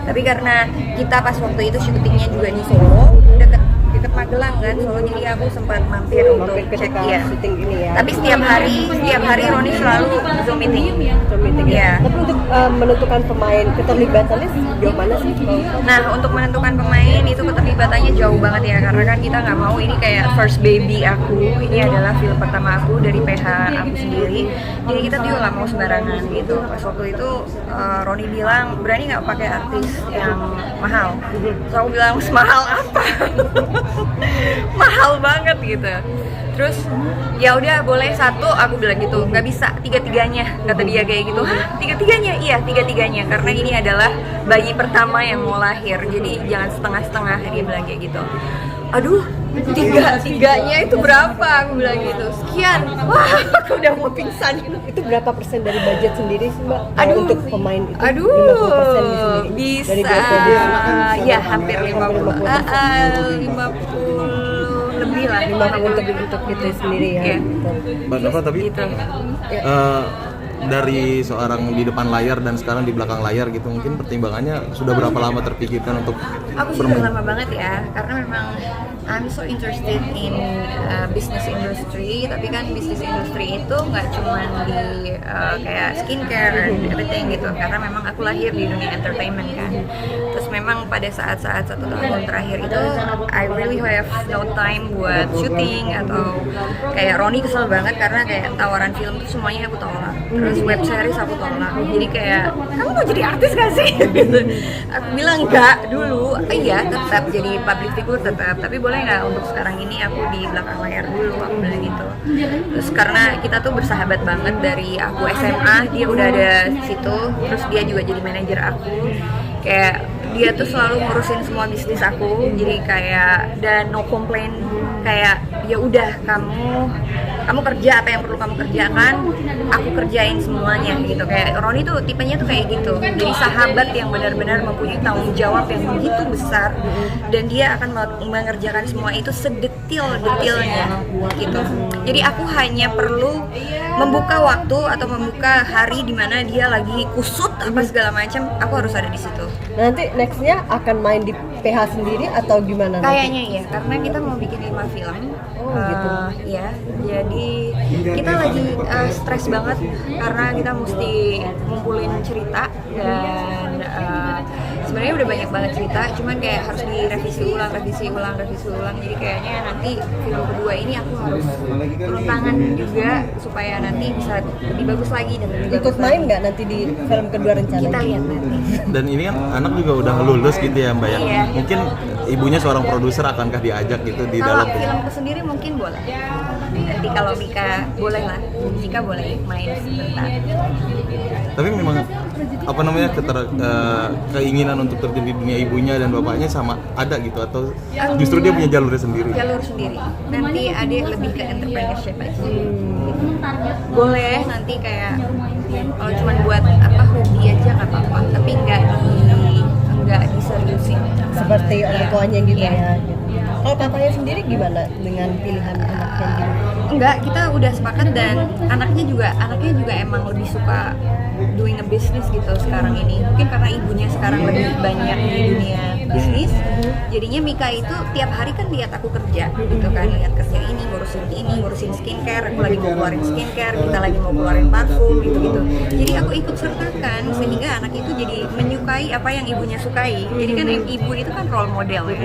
Tapi karena kita pas waktu itu syutingnya juga di Solo, deket Magelang kan, Solo, jadi aku sempat mampir untuk cek ya. Syuting ini ya. Tapi setiap hari Roni selalu Zoom meeting. Ya. Tapi untuk menentukan pemain, keterlibatannya sejauh mana sih? Nah, untuk menentukan pemain itu keterlibatannya jauh banget ya, karena kan kita nggak mau ini kayak first baby aku. Ini adalah film pertama aku dari PH aku sendiri. Jadi kita juga nggak mau sembarangan gitu. Pas waktu itu Roni bilang berani nggak pakai artis yang mahal. Terus aku bilang mahal apa? Mahal banget gitu. Terus ya udah boleh satu, aku bilang gitu, nggak bisa tiga-tiganya, kata dia kayak gitu. Hah, tiga-tiganya? Iya, tiga-tiganya, karena ini adalah bayi pertama yang mau lahir, jadi jangan setengah-setengah, dia bilang kayak gitu. Aduh, tiga-tiganya itu berapa? Aku bilang gitu, sekian. Wah, aku udah mau pingsan. Itu berapa persen dari budget sendiri sih Mbak? Aduh, untuk pemain itu? Aduh, 50% sendiri. bisa, dari biaya ya hampir 50, 50 lebih lah, 50 untuk itu sendiri ya. Iya. Mbak Nova, tapi Gitu. dari seorang di depan layar dan sekarang di belakang layar gitu, mungkin pertimbangannya sudah berapa lama terpikirkan untuk Aku sudah lama banget ya, karena memang I'm so interested in business industry, tapi kan bisnis industri itu nggak cuma di kayak skincare and everything gitu, karena memang aku lahir di dunia entertainment kan. Terus memang pada saat-saat 1 tahun terakhir itu I really have no time buat syuting, atau kayak Roni kesel banget karena kayak tawaran film tuh semuanya aku tolak, terus web series aku tolak. Jadi kayak kamu mau jadi artis gak sih? Gitu. Aku bilang enggak dulu. Iya, tetap jadi public figure tetap, tapi boleh nggak untuk sekarang ini aku di belakang layar dulu, aku bilang gitu. Terus karena kita tuh bersahabat banget dari aku SMA, dia udah ada situ, terus dia juga jadi manajer aku. Kayak dia tuh selalu ngurusin semua bisnis aku, jadi kayak dan no complain, kayak ya udah kamu kerja apa yang perlu kamu kerjakan, aku kerjain semuanya gitu. Kayak Roni tuh tipenya tuh kayak gitu, jadi sahabat yang benar-benar mempunyai tanggung jawab yang begitu besar, dan dia akan mengerjakan semua itu sedetil-detilnya gitu. Jadi aku hanya perlu membuka waktu atau membuka hari di mana dia lagi kusut apa segala macam, aku harus ada di situ. Nanti nextnya akan main di PH sendiri atau gimana? Kayaknya iya, karena kita mau bikin 5 film. Gitu. Ya, jadi kita lagi stres banget karena kita mesti ngumpulin cerita, dan sebenarnya udah banyak banget cerita, cuman kayak harus direvisi ulang. Jadi kayaknya nanti film kedua ini aku harus turun tangan juga supaya nanti bisa lebih bagus lagi dan lebih Ikut bagus main lagi. nggak nanti di film kedua rencananya? Kita lihat nanti. dan ini kan anak juga udah lulus gitu ya Mbak ya. Iya. Mungkin ibunya seorang produser, akankah diajak gitu di Kalau dalam filmku sendiri mungkin boleh. Nanti kalau Mika boleh lah, Mika boleh main sebentar. Tapi memang apa namanya keinginan untuk terjun di dunia ibunya dan bapaknya sama ada gitu, atau justru dia punya jalurnya sendiri? Jalur sendiri. Nanti adik lebih ke entrepreneurship aja. Boleh nanti kayak kalau cuma buat hobi aja nggak apa-apa, tapi nggak diseriusin. Seperti orang tuanya gitu Iya. ya. Gitu. Kalau papanya sendiri gimana dengan pilihan anaknya gitu? Enggak, kita udah sepakat, dan anaknya juga emang lebih suka doing a business gitu sekarang ini. Mungkin karena ibunya sekarang lebih banyak di dunia bisnis, jadinya Mika itu tiap hari kan lihat aku kerja gitu kan, lihat kerja ini, ngurusin skincare, aku lagi mau keluarin skincare, kita lagi mau keluarin parfum gitu. Jadi aku ikut sertakan sehingga anak itu jadi menyukai apa yang ibunya sukai. Jadi kan ibu itu kan role model ya.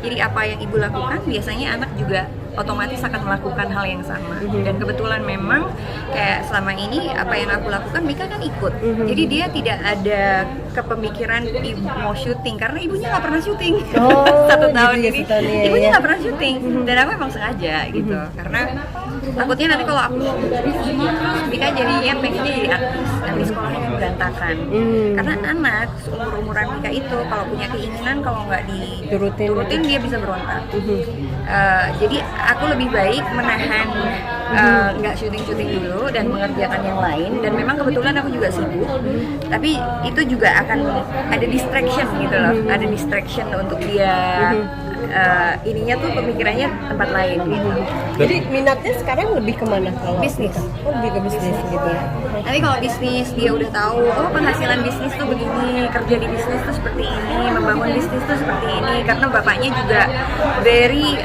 Jadi apa yang ibu lakukan biasanya anak juga otomatis akan melakukan hal yang sama. Dan kebetulan memang kayak selama ini apa yang aku lakukan Mika kan ikut. Jadi dia tidak ada kepemikiran ibu mau syuting karena ibunya nggak pernah syuting. 1 tahun gitu ya, ini setahun ya, ibunya ya. nggak pernah syuting, dan aku emang sengaja gitu karena takutnya nanti kalau aku Mika jadinya pengennya jadi artis, nanti sekolahnya kan berantakan. Karena anak umuran Mika itu kalau punya keinginan, kalau nggak diturutin dia bisa berontak. Jadi aku lebih baik menahan nggak syuting dulu dan mengerjakan yang lain, dan memang kebetulan aku juga sibuk, tapi itu juga akan ada distraction gitu loh, ada distraction untuk dia ininya tuh pemikirannya tempat lain gitu. Jadi minatnya sekarang lebih kemana kalau Bisnis. Oh, lebih ke bisnis gitu ya. Tapi kalau bisnis dia udah tahu, oh penghasilan bisnis tuh begini, kerja di bisnis tuh seperti ini, membangun bisnis tuh seperti ini. Karena bapaknya juga very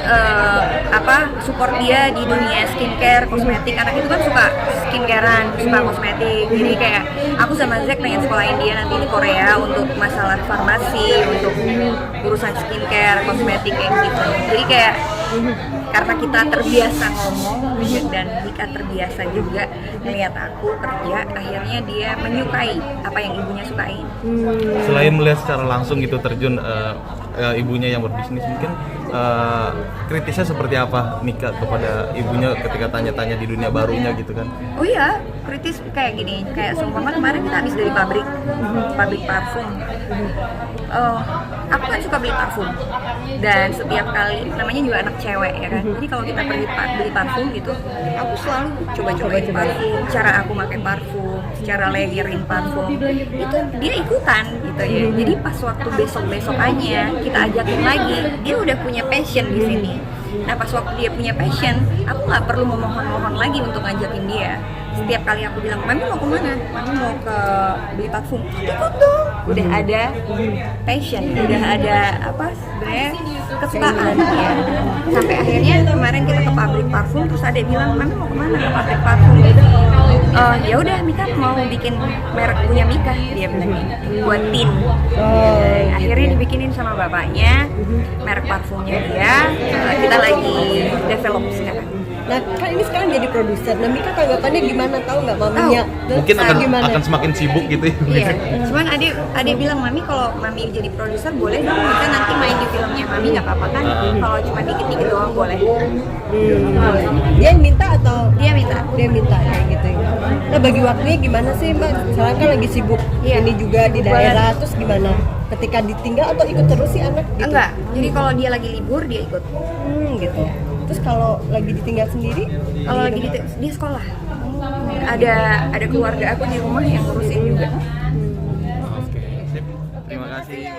support dia di dunia skincare, kosmetik. Anak itu kan suka skincarean, suka kosmetik. Jadi kayak aku sama Zack pengen sekolahin dia nanti di Korea untuk masalah farmasi, untuk urusan skincare, kosmetik kayak gitu. Jadi kayak karena kita terbiasa ngomong dan Dika terbiasa juga melihat aku kerja, akhirnya dia menyukai apa yang ibunya sukain. Selain melihat secara langsung gitu terjun ibunya yang berbisnis, mungkin kritisnya seperti apa Mika kepada ibunya ketika tanya-tanya di dunia barunya gitu kan? Oh iya, kritis kayak gini, kayak seumpama kemarin kita habis dari pabrik parfum. Aku kan suka beli parfum dan setiap kali, namanya juga anak cewek ya kan, jadi kalau kita pergi beli parfum gitu, aku selalu coba-cobain parfum, cara aku pakai parfum, cara layering parfum, itu dia ikutan gitu ya. Jadi pas waktu besok-besokannya kita ajakin lagi, dia udah punya passion di sini. Nah pas waktu dia punya passion, aku nggak perlu memohon-mohon lagi untuk ngajakin dia. Setiap kali aku bilang, Mami mau kemana? Mami mau ke beli parfum. Ikut dong. Udah ada passion, udah ada sebenarnya kesukaan ya. Sampai akhirnya kemarin kita ke pabrik parfum, terus ada bilang, Mami mau kemana ke pabrik parfum? Ya udah, Mika mau bikin merek punya Mika, dia bilang buat tin. Akhirnya dibikinin sama bapaknya merek parfumnya dia. Kita lagi develop sekarang. Nah kan ini sekarang jadi produser, nah Mika tanggapannya gimana, tahu nggak maminya? Mungkin akan semakin sibuk gitu ya. Iya, cuman adik bilang, Mami kalau Mami jadi produser boleh dong, Mika nanti main di filmnya Mami, nggak apa-apa kan? Kalau cuma dikit-dikit doang boleh. Dia yang minta atau? Dia minta. Dia minta kayak gitu ya. Nah bagi waktunya gimana sih Mbak? Sekarang kan lagi sibuk ini juga di daerah, terus gimana? Ketika ditinggal atau ikut terus sih anak? Gitu? Enggak, jadi kalau dia lagi libur dia ikut. Gitu. Terus kalau lagi ditinggal sendiri? Kalau lagi dia sekolah. Ada keluarga aku di rumah yang ngurusin juga. Oke, sip. Terima kasih.